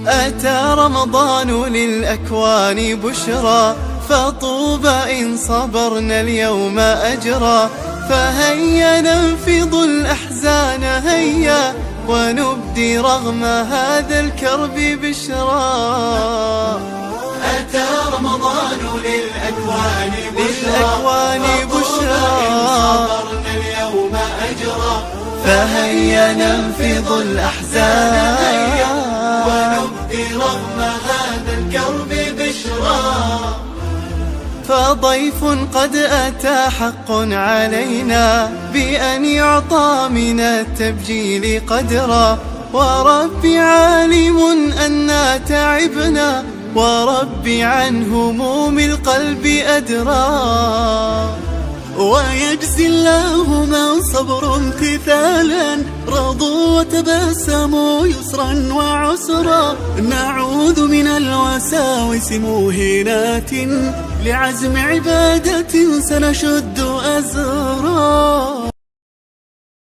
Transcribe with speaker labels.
Speaker 1: أتى رمضان للأكوان بشرى، فطوبى إن صبرنا اليوم أجرا. فهيا ننفض الأحزان هيا، ونبدي رغم هذا الكرب بشرى.
Speaker 2: أتى رمضان للأكوان
Speaker 1: بشرى،
Speaker 2: صبرنا اليوم أجرا.
Speaker 1: فهيا ننفض الأحزان
Speaker 2: ونبدي رغم هذا الكرب بشرى.
Speaker 1: فضيف قد أتى حق علينا، بأن يعطى من التبجيل قدرا. وربي عالم أننا تعبنا، وربي عن هموم القلب أدرى.
Speaker 2: ويجزي الله من صبر امتثالا، رضوا وتبسموا يسرا وعسرا. نعوذ من الوساوس موهنات، لعزم عبادة سنشد أزرا.